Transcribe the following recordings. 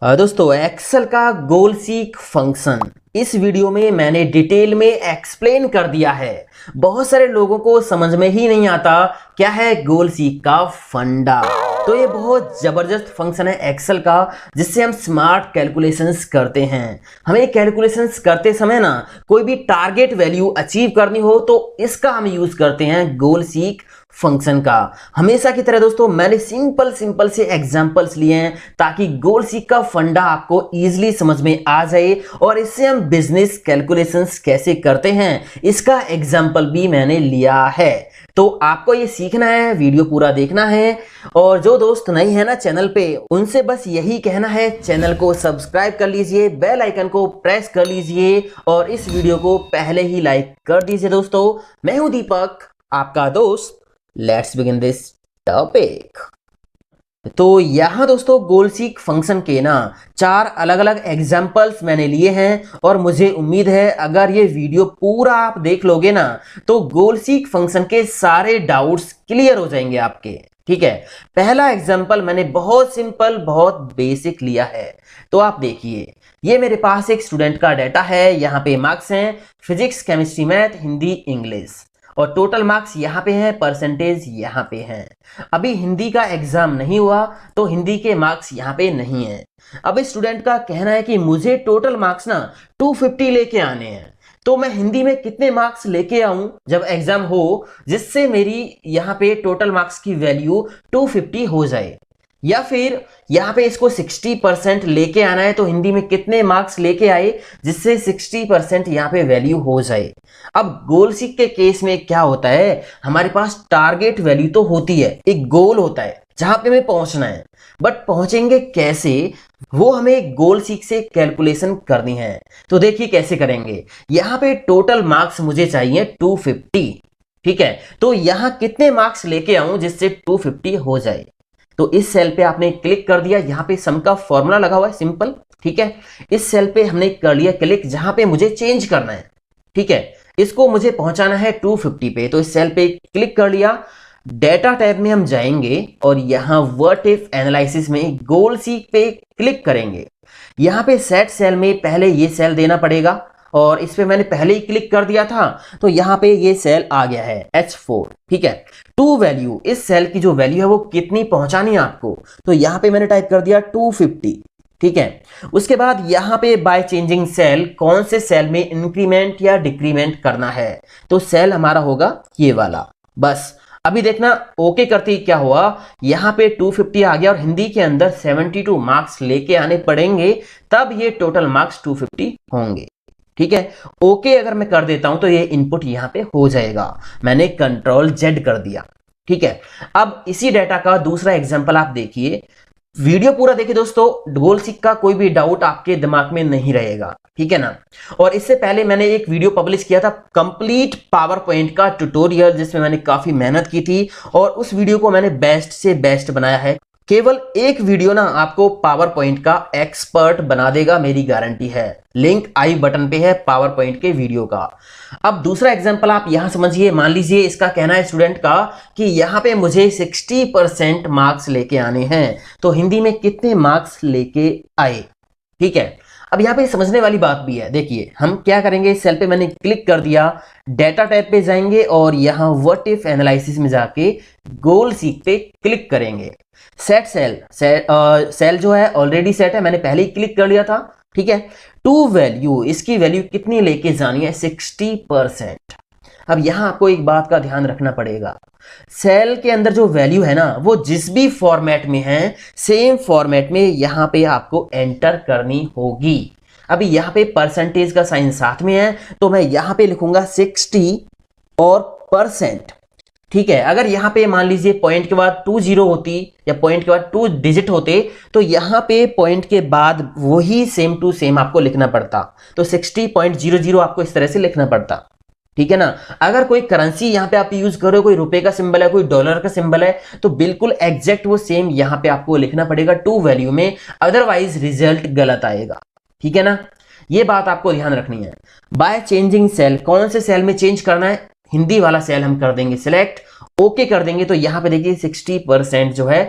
दोस्तों एक्सेल का गोल seek function इस वीडियो में मैंने डिटेल में एक्सप्लेन कर दिया है। बहुत सारे लोगों को समझ में ही नहीं आता क्या है गोल सीक का फंडा। तो ये बहुत जबरदस्त फंक्शन है एक्सेल का, जिससे हम स्मार्ट कैलकुलेशंस करते हैं। हमें कैलकुलेशंस करते समय ना कोई भी टारगेट वैल्यू अचीव करनी हो तो इसका हम यूज करते हैं गोल सीक फंक्शन का। हमेशा की तरह दोस्तों मैंने सिंपल से एग्जांपल्स लिए हैं ताकि गोल सीक का फंडा आपको इजीली समझ में आ जाए और इससे हम बिजनेस कैलकुलेशंस कैसे करते हैं इसका एग्जांपल भी मैंने लिया है। तो आपको ये सीखना है, वीडियो पूरा देखना है। और जो दोस्त नए हैं ना चैनल पे, उनसे बस यही कहना है, चैनल को सब्सक्राइब कर लीजिए, बेल आइकन को प्रेस कर लीजिए और इस वीडियो को पहले ही लाइक कर दीजिए। दोस्तों मैं हूं दीपक, आपका दोस्त। Let's begin this topic. तो यहां दोस्तों गोल सीक फंक्शन के ना 4 अलग अलग एग्जांपल्स मैंने लिए हैं और मुझे उम्मीद है अगर ये वीडियो पूरा आप देख लोगे ना तो गोल सीक फंक्शन के सारे डाउट्स क्लियर हो जाएंगे आपके। ठीक है, पहला एग्जांपल मैंने बहुत सिंपल बहुत बेसिक लिया है। तो आप देखिए, ये मेरे पास एक स्टूडेंट का डाटा है। यहाँ पे मार्क्स हैं physics, chemistry, math, Hindi, English और टोटल मार्क्स यहाँ पे हैं, परसेंटेज यहाँ पे हैं। अभी हिंदी का एग्जाम नहीं हुआ तो हिंदी के मार्क्स यहाँ पे नहीं है। अब इस स्टूडेंट का कहना है कि मुझे टोटल मार्क्स ना 250 लेके आने हैं। तो मैं हिंदी में कितने मार्क्स लेके आऊं जब एग्जाम हो जिससे मेरी यहाँ पे टोटल मार्क्स की वैल्यू 250 हो जाए, या फिर यहाँ पे इसको 60% लेके आना है तो हिंदी में कितने मार्क्स लेके आए जिससे 60% यहाँ पे वैल्यू हो जाए। अब गोल सीक के केस में क्या होता है, हमारे पास टारगेट वैल्यू तो होती है, एक गोल होता है जहां पे हमें पहुंचना है, बट पहुंचेंगे कैसे वो हमें एक गोल सीक से कैलकुलेशन करनी है। तो देखिए कैसे करेंगे। यहाँ पे टोटल मार्क्स मुझे चाहिए 250। ठीक है, तो यहाँ कितने मार्क्स लेके आऊं जिससे 250 हो जाए। तो इस सेल पे आपने क्लिक कर दिया, यहाँ पे सम का फॉर्मूला लगा हुआ है सिंपल। ठीक है, इस सेल पे हमने कर लिया क्लिक जहां पे मुझे चेंज करना है। ठीक है, इसको मुझे पहुंचाना है 250 पे, तो इस सेल पे क्लिक कर लिया। डेटा टैब में हम जाएंगे और यहां व्हाट इफ एनालिसिस में गोल सीक पे क्लिक करेंगे। यहां पे सेट सेल में पहले ये सेल देना पड़ेगा और इस पे मैंने पहले ही क्लिक कर दिया था तो यहाँ पे ये सेल आ गया है H4। ठीक है, टू वैल्यू, इस सेल की जो वैल्यू है वो कितनी पहुंचानी है आपको, तो यहाँ पे मैंने टाइप कर दिया 250। ठीक है, उसके बाद यहाँ पे बाय चेंजिंग सेल कौन से सेल में इंक्रीमेंट या डिक्रीमेंट करना है, तो सेल हमारा होगा ये वाला। बस अभी देखना ओके करते ही क्या हुआ, यहाँ पे 250 आ गया और हिंदी के अंदर 72 मार्क्स लेके आने पड़ेंगे तब ये टोटल मार्क्स 250 होंगे। ठीक है, ओके अगर मैं कर देता हूं तो ये इनपुट यहां पे हो जाएगा। मैंने कंट्रोल जेड कर दिया। ठीक है, अब इसी डेटा का दूसरा एग्जांपल आप देखिए, वीडियो पूरा देखिए दोस्तों, गोल सीक का कोई भी डाउट आपके दिमाग में नहीं रहेगा। ठीक है ना। और इससे पहले मैंने एक वीडियो पब्लिश किया था कंप्लीट पावर पॉइंट का ट्यूटोरियल, जिसमें मैंने काफी मेहनत की थी और उस वीडियो को मैंने बेस्ट से बेस्ट बनाया है। केवल एक वीडियो ना आपको पावर पॉइंट का एक्सपर्ट बना देगा, मेरी गारंटी है। लिंक आई बटन पे है पावर पॉइंट के वीडियो का। अब दूसरा एग्जांपल आप यहां समझिए। मान लीजिए इसका कहना है स्टूडेंट का कि यहां पे मुझे 60% मार्क्स लेके आने हैं, तो हिंदी में कितने मार्क्स लेके आए। ठीक है, अब यहाँ पे समझने वाली बात भी है। देखिए हम क्या करेंगे, इस सेल पे मैंने क्लिक कर दिया, डेटा टैब पे जाएंगे और यहाँ व्हाट इफ एनालिसिस में जाके गोल सीक पे क्लिक करेंगे। सेट सेल, सेल जो है ऑलरेडी सेट है, मैंने पहले ही क्लिक कर लिया था। ठीक है, टू वैल्यू, इसकी वैल्यू कितनी लेके जानी है, 60%। अब यहां आपको एक बात का ध्यान रखना पड़ेगा, सेल के अंदर जो वैल्यू है ना वो जिस भी फॉर्मेट में है सेम फॉर्मेट में यहां पे आपको एंटर करनी होगी। अभी यहां पे परसेंटेज का साइन साथ में है तो मैं यहां पे लिखूंगा 60 और परसेंट। ठीक है, अगर यहां पे मान लीजिए पॉइंट के बाद 20 होती या पॉइंट के बाद 2 डिजिट होते तो यहां पे पॉइंट के बाद वही सेम टू सेम आपको लिखना पड़ता, तो 60.00 आपको इस तरह से लिखना पड़ता। ठीक है ना। अगर कोई करेंसी यहाँ पे आप यूज करो, कोई रुपए का सिंबल है, कोई डॉलर का सिंबल है, तो बिल्कुल एग्जैक्ट वो सेम यहाँ पे आपको लिखना पड़ेगा टू वैल्यू में, अदरवाइज रिजल्ट गलत आएगा। ठीक है ना, ये बात आपको ध्यान रखनी है। बाय चेंजिंग सेल, कौन से सेल में चेंज करना है, हिंदी वाला सेल हम कर देंगे सिलेक्ट, ओके कर देंगे तो यहाँ पे देखिए 60% जो है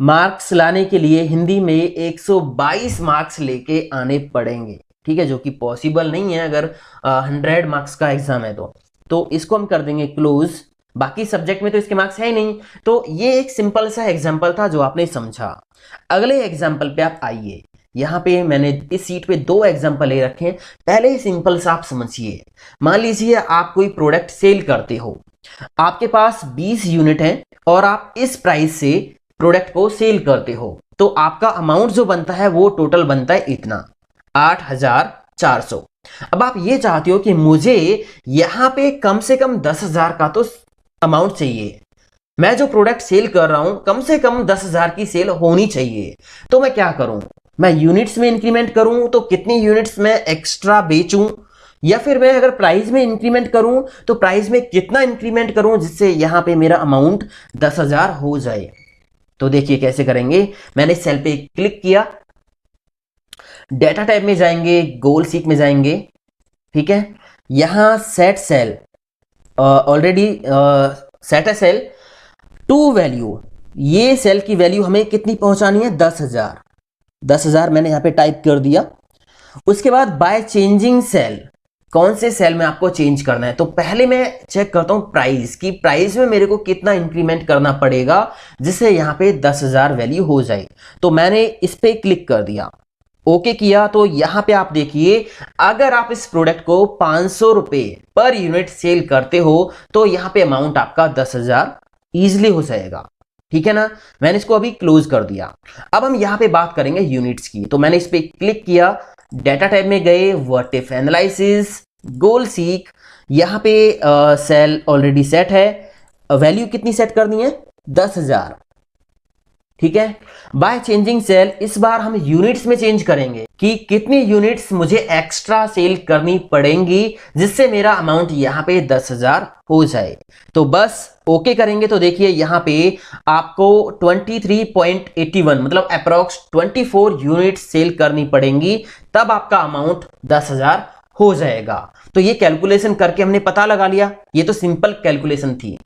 मार्क्स लाने के लिए हिंदी में 122 मार्क्स लेके आने पड़ेंगे, ठीक है, जो कि पॉसिबल नहीं है अगर 100 मार्क्स का एग्जाम है तो इसको हम कर देंगे क्लोज। बाकी सब्जेक्ट में तो इसके मार्क्स है ही नहीं। तो ये एक सिंपल सा एग्जाम्पल था जो आपने समझा। अगले एग्जाम्पल पे आप आइए। यहाँ पे मैंने इस सीट पे 2 एग्जाम्पल ले रखे हैं। पहले ही सिंपल सा आप समझिए। मान लीजिए आप कोई प्रोडक्ट सेल करते हो, आपके पास 20 यूनिट है और आप इस प्राइस से प्रोडक्ट को सेल करते हो, तो आपका अमाउंट जो बनता है वो टोटल बनता है इतना 8,400। अब आप ये चाहते हो कि मुझे यहां पे कम से कम 10,000 का तो अमाउंट चाहिए। मैं जो प्रोडक्ट सेल कर रहा हूं कम से कम 10,000 की सेल होनी चाहिए। तो मैं क्या करूं? मैं यूनिट्स में इंक्रीमेंट करूं तो कितनी यूनिट्स में एक्स्ट्रा बेचूं, या फिर मैं अगर प्राइस में इंक्रीमेंट करूं तो प्राइस में कितना इंक्रीमेंट करूं जिससे यहां पे मेरा अमाउंट 10,000 हो जाए। तो देखिए कैसे करेंगे। मैंने सेल पे क्लिक किया, डेटा टाइप में जाएंगे, गोल सीक में जाएंगे, ठीक है। यहां सेट सेल ऑलरेडी सेट है सेल टू वैल्यू। ये सेल की वैल्यू हमें कितनी पहुंचानी है? 10,000। 10,000 मैंने यहां पे टाइप कर दिया। उसके बाद बाय चेंजिंग सेल, कौन से सेल में आपको चेंज करना है। तो पहले मैं चेक करता हूं प्राइस की, प्राइस में मेरे को कितना इंक्रीमेंट करना पड़ेगा जिससे यहां पे 10,000 वैल्यू हो जाए। तो मैंने इस पे क्लिक कर दिया, ओके किया। तो यहां पे आप देखिए, अगर आप इस प्रोडक्ट को 500 रुपए पर यूनिट सेल करते हो तो यहां पे अमाउंट आपका 10,000 इजिली हो जाएगा, ठीक है ना। मैंने इसको अभी क्लोज कर दिया। अब हम यहां पे बात करेंगे यूनिट्स की। तो मैंने इस पे क्लिक किया, डेटा टाइप में गए, what if analysis, goal seek. यहां पे सेल ऑलरेडी सेट है, वैल्यू कितनी सेट करनी है? 10,000, ठीक है। बाय चेंजिंग सेल, इस बार हम यूनिट्स में चेंज करेंगे कि कितनी यूनिट्स मुझे एक्स्ट्रा सेल करनी पड़ेंगी जिससे मेरा अमाउंट यहां पे 10,000 हो जाए। तो बस ओके करेंगे। तो देखिए यहां पे आपको 23.81 मतलब अप्रोक्स 24 यूनिट सेल करनी पड़ेंगी, तब आपका अमाउंट 10,000 हो जाएगा। तो ये कैलकुलेशन करके हमने पता लगा लिया। ये तो सिंपल कैलकुलेशन थी।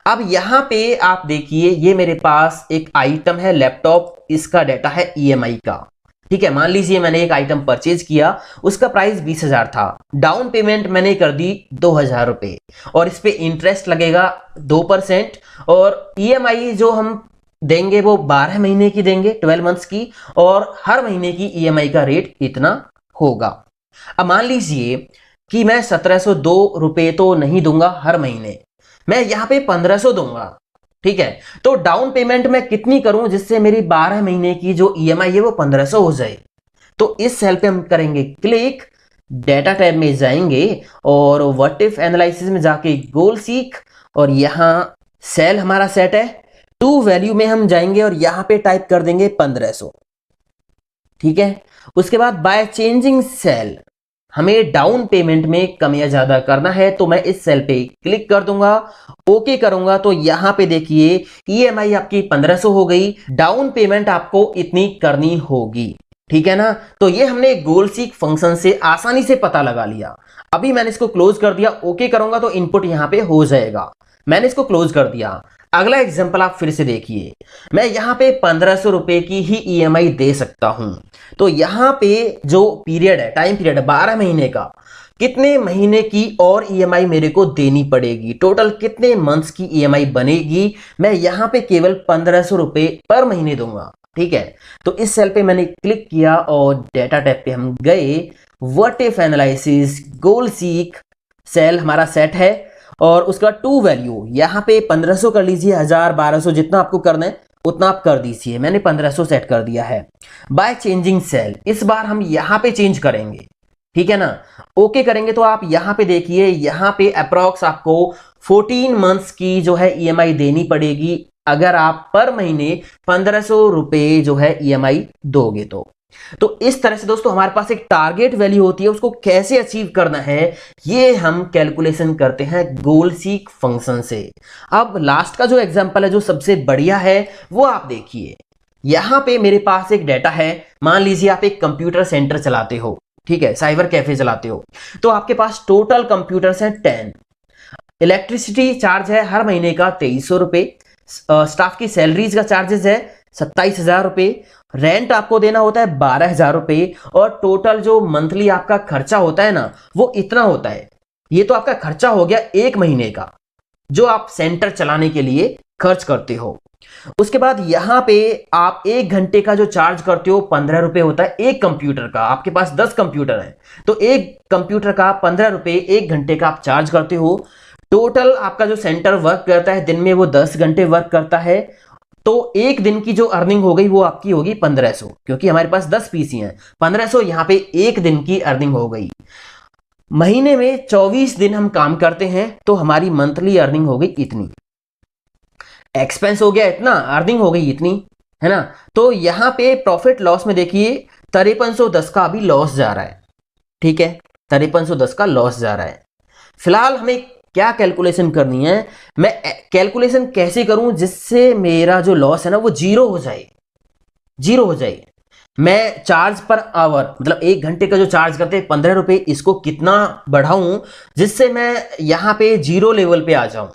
अब यहां पे आप देखिए, ये मेरे पास एक आइटम है लैपटॉप, इसका डाटा है ईएमआई का, ठीक है। मान लीजिए मैंने एक आइटम परचेज किया, उसका प्राइस 20,000 था। डाउन पेमेंट मैंने कर दी 2,000 रुपए और इस पे इंटरेस्ट लगेगा 2%। और ईएमआई जो हम देंगे वो 12 महीने की देंगे, 12 मंथ्स की, और हर महीने की ईएमआई का रेट इतना होगा। अब मान लीजिए कि मैं 1,702 रुपए तो नहीं दूंगा हर महीने, मैं यहां पे 1,500 दूंगा, ठीक है। तो डाउन पेमेंट मैं कितनी करूं जिससे मेरी 12 महीने की जो ईएमआई है वो 1,500 हो जाए। तो इस सेल पे हम करेंगे क्लिक, डेटा टैब में जाएंगे और व्हाट इफ एनालिसिस में जाके गोल सीक, और यहां सेल हमारा सेट है टू वैल्यू में हम जाएंगे और यहां पे टाइप कर देंगे 1,500, ठीक है। उसके बाद बाय चेंजिंग सेल, हमें डाउन पेमेंट में कम या ज्यादा करना है, तो मैं इस सेल पे क्लिक कर दूंगा, ओके करूंगा। तो यहां पे देखिए ईएमआई आपकी 1,500 हो गई, डाउन पेमेंट आपको इतनी करनी होगी, ठीक है ना। तो ये हमने गोल सीक फंक्शन से आसानी से पता लगा लिया। अभी मैंने इसको क्लोज कर दिया, ओके करूंगा तो इनपुट यहां पे हो जाएगा। मैंने इसको क्लोज कर दिया। अगला एग्जांपल आप फिर से देखिए, मैं यहां पे 1,500 रुपए की ही ईएमआई दे सकता हूं। तो यहां पे जो पीरियड है, टाइम पीरियड है 12 महीने का, कितने महीने की और ईएमआई मेरे को देनी पड़ेगी, टोटल कितने मंथ्स की ईएमआई बनेगी, मैं यहां पे केवल 1,500 रुपए पर महीने दूंगा, ठीक है। तो इस सेल पे मैंने क्लिक किया और डेटा टैब पे हम गए, what if analysis, goal seek, cell हमारा सेट है और उसका टू वैल्यू यहां पे 1,500 कर लीजिए, 1,000 1,200 जितना आपको करना है उतना आप कर दीजिए। मैंने 1,500 सेट कर दिया है। बाय चेंजिंग सेल, इस बार हम यहां पे चेंज करेंगे, ठीक है ना। ओके करेंगे तो आप यहां पे देखिए, यहां पे अप्रॉक्स आपको 14 मंथ्स की जो है ईएमआई देनी पड़ेगी अगर आप पर महीने 1,500 रुपए जो है ईएमआई दोगे तो इस तरह से दोस्तों हमारे पास एक टारगेट वैल्यू होती है, उसको कैसे अचीव करना है ये हम कैलकुलेशन करते हैं गोल सीक फंक्शन से। अब लास्ट का जो एग्जांपल है जो सबसे बढ़िया है वो आप देखिए। यहां पे मेरे पास एक डेटा है, मान लीजिए आप एक कंप्यूटर सेंटर चलाते हो, ठीक है, साइबर कैफे चलाते हो। तो आपके पास टोटल कंप्यूटर्स हैं 10, इलेक्ट्रिसिटी चार्ज है हर महीने का 2,300 रुपए, स्टाफ की सैलरीज का चार्जेस है 27,000 रुपये, रेंट आपको देना होता है 12,000 रुपये, और टोटल जो मंथली आपका खर्चा होता है ना वो इतना होता है। ये तो आपका खर्चा हो गया 1 महीने का जो आप सेंटर चलाने के लिए खर्च करते हो। उसके बाद यहां पे आप 1 घंटे का जो चार्ज करते हो 15 रुपए होता है एक कंप्यूटर का। आपके पास 10 कंप्यूटर है तो एक कंप्यूटर का 15 रुपए 1 घंटे का आप चार्ज करते हो। टोटल आपका जो सेंटर वर्क करता है दिन में वो 10 घंटे वर्क करता है, तो एक दिन की जो अर्निंग हो गई वो आपकी होगी 1500, क्योंकि हमारे पास 10 पीसी हैं। 1500 यहां पे एक दिन की अर्निंग हो गई। महीने में 24 दिन हम काम करते हैं तो हमारी मंथली अर्निंग हो गई इतनी। एक्सपेंस हो गया इतना, अर्निंग हो गई इतनी, है ना। तो यहां पे प्रॉफिट लॉस में देखिए 5310 का अभी लॉस जा रहा है, ठीक है, 5310 का लॉस जा रहा है। फिलहाल हमें क्या कैलकुलेशन करनी है, मैं कैलकुलेशन कैसे करूं जिससे मेरा जो लॉस है ना वो जीरो हो जाए, जीरो हो जाए। मैं चार्ज पर आवर मतलब 1 घंटे का जो चार्ज करते हैं 15 रुपए, इसको कितना बढ़ाऊं जिससे मैं यहां पे जीरो लेवल पे आ जाऊं।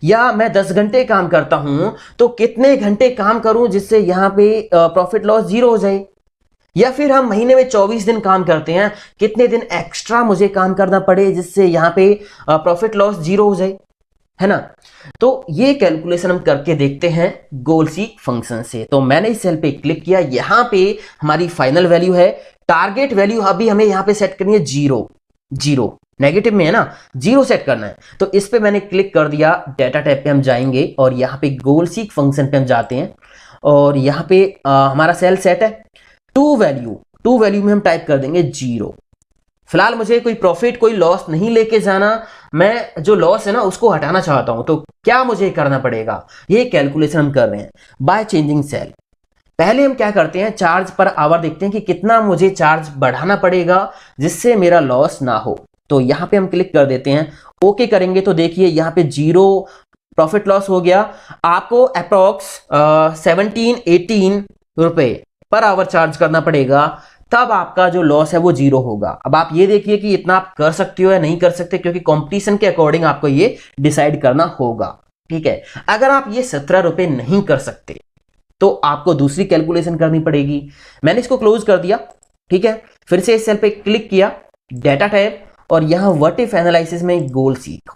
या मैं 10 घंटे काम करता हूं तो कितने घंटे काम करूं जिससे यहां पे प्रॉफिट लॉस जीरो हो जाए। या फिर हम महीने में 24 दिन काम करते हैं, कितने दिन एक्स्ट्रा मुझे काम करना पड़े जिससे यहां पे प्रॉफिट लॉस जीरो हो जाए, है ना। तो ये कैलकुलेशन हम करके देखते हैं गोल सीक फंक्शन से। तो मैंने इस सेल पे क्लिक किया, यहां पे हमारी फाइनल वैल्यू है, टारगेट वैल्यू अभी हमें यहां पे सेट करनी है जीरो, जीरो नेगेटिव में है ना, जीरो सेट करना है। तो इस पे मैंने क्लिक कर दिया, डेटा टैब पे हम जाएंगे और यहाँ पे गोल सीक फंक्शन पे हम जाते हैं और यहाँ पे हमारा सेल सेट है टू वैल्यू में हम टाइप कर देंगे जीरो। फिलहाल मुझे कोई प्रॉफिट कोई लॉस नहीं लेके जाना, मैं जो लॉस है ना उसको हटाना चाहता हूं। तो क्या मुझे करना पड़ेगा, ये कैलकुलेशन हम कर रहे हैं बाय चेंजिंग सेल। पहले हम क्या करते हैं, चार्ज पर आवर देखते हैं कि कितना मुझे चार्ज बढ़ाना पड़ेगा जिससे मेरा लॉस ना हो। तो यहां पे हम क्लिक कर देते हैं, ओके करेंगे तो देखिए यहां पे जीरो प्रॉफिट लॉस हो गया। आपको अप्रॉक्स 17-18 रुपए पर आवर चार्ज करना पड़ेगा, तब आपका जो लॉस है वो जीरो होगा। अब आप ये देखिए कि इतना आप कर सकते हो या नहीं कर सकते, क्योंकि कंपटीशन के अकॉर्डिंग आपको ये डिसाइड करना होगा, ठीक है। अगर आप ये 17 रुपए नहीं कर सकते तो आपको दूसरी कैलकुलेशन करनी पड़ेगी। मैंने इसको क्लोज कर दिया, ठीक है। फिर से इस सेल पे क्लिक किया, डेटा टैब, और यहां व्हाट इफ एनालिसिस में गोल सीक।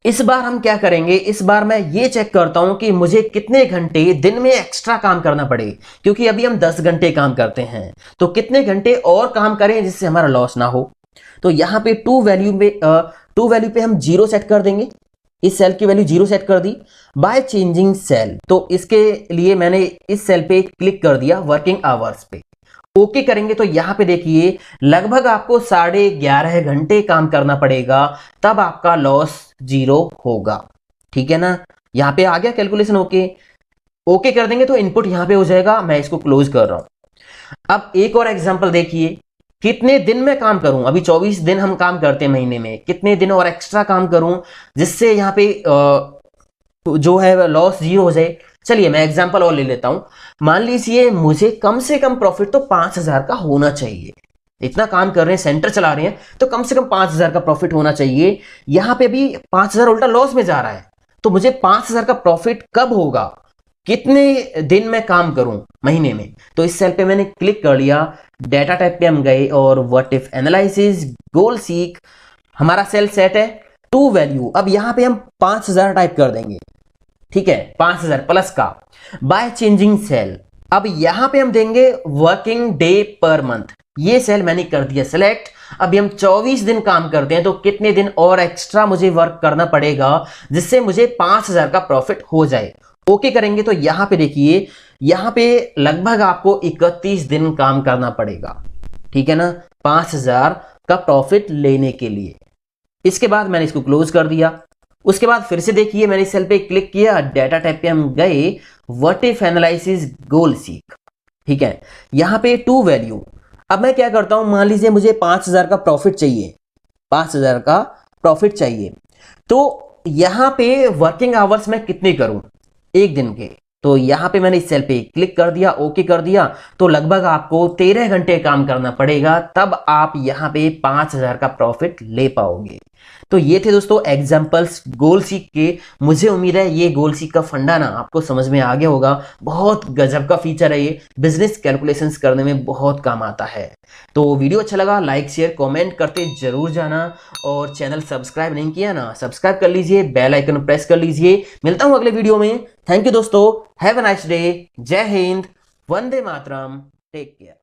इस बार हम क्या करेंगे, इस बार मैं ये चेक करता हूं कि मुझे कितने घंटे दिन में एक्स्ट्रा काम करना पड़े, क्योंकि अभी हम 10 घंटे काम करते हैं तो कितने घंटे और काम करें जिससे हमारा लॉस ना हो। तो यहां पे टू वैल्यू पे हम जीरो सेट कर देंगे, इस सेल की वैल्यू जीरो सेट कर दी बाय चेंजिंग सेल। तो इसके लिए मैंने इस सेल पे क्लिक कर दिया, वर्किंग आवर्स पे ओके करेंगे तो यहां पे देखिए लगभग आपको 11.5 घंटे काम करना पड़ेगा, तब आपका लॉस जीरो होगा, ठीक है ना। यहां पे आ गया कैलकुलेशन, ओके कर देंगे तो इनपुट यहां पे हो जाएगा। मैं इसको क्लोज कर रहा हूं। अब एक और एग्जांपल देखिए, कितने दिन में काम करूं, अभी 24 दिन हम काम करते हैं महीने में, कितने दिन और एक्स्ट्रा काम करूं जिससे यहां पे जो है लॉस जीरो हो जाए। चलिए मैं एग्जांपल और ले लेता हूं। मान लीजिए मुझे कम से कम प्रॉफिट तो 5000 का होना चाहिए, इतना काम कर रहे हैं, सेंटर चला रहे हैं, तो कम से कम 5000 का प्रॉफिट होना चाहिए। यहां पे भी 5000 उल्टा लॉस में जा रहा है, तो मुझे 5000 का प्रॉफिट कब होगा, कितने दिन में काम करूं महीने में। तो इस सेल पे मैंने क्लिक कर लिया, डेटा टाइप पे हम गए और what if analysis goal seek, हमारा सेल सेट है टू वैल्यू। अब यहां पे हम 5000 टाइप कर देंगे, ठीक है, 5000 प्लस का बाय चेंजिंग सेल। अब यहां पे हम देंगे वर्किंग डे पर मंथ, ये सेल मैंने कर दिया सेलेक्ट। अभी हम 24 दिन काम करते हैं तो कितने दिन और एक्स्ट्रा मुझे वर्क करना पड़ेगा जिससे मुझे 5000 का प्रॉफिट हो जाए। ओके करेंगे तो यहां पे देखिए, यहां पे लगभग आपको 31 दिन काम करना पड़ेगा, ठीक है ना, 5000 का प्रॉफिट लेने के लिए। इसके बाद मैंने इसको क्लोज कर दिया। उसके बाद फिर से देखिए मैंने सेल पे क्लिक किया, डेटा टाइप पे हम गए, what if analysis goal seek, ठीक है, यहां पे टू वैल्यू। अब मैं क्या करता हूं, मान लीजिए मुझे 5000 का प्रॉफिट चाहिए, 5000 का प्रॉफिट चाहिए, तो यहां पे वर्किंग आवर्स में कितने करूं एक दिन के। तो यहां पे मैंने इस सेल पे क्लिक कर दिया, ओके कर दिया, तो लगभग आपको 13 घंटे काम करना पड़ेगा, तब आप यहां पे 5000 का प्रॉफिट ले पाओगे। तो ये थे दोस्तों एग्जाम्पल्स गोल सीक के। मुझे उम्मीद है ये गोल सीक का फंडा ना आपको समझ में आ गया होगा। बहुत गजब का फीचर है ये, बिजनेस कैलकुलेशंस करने में बहुत काम आता है। तो वीडियो अच्छा लगा लाइक शेयर कमेंट करते जरूर जाना, और चैनल सब्सक्राइब नहीं किया ना सब्सक्राइब कर लीजिए, बेल आइकन प्रेस कर लीजिए। मिलता हूं अगले वीडियो में। थैंक यू दोस्तों, हैव अ नाइस डे, जय हिंद, वंदे मातरम, टेक केयर।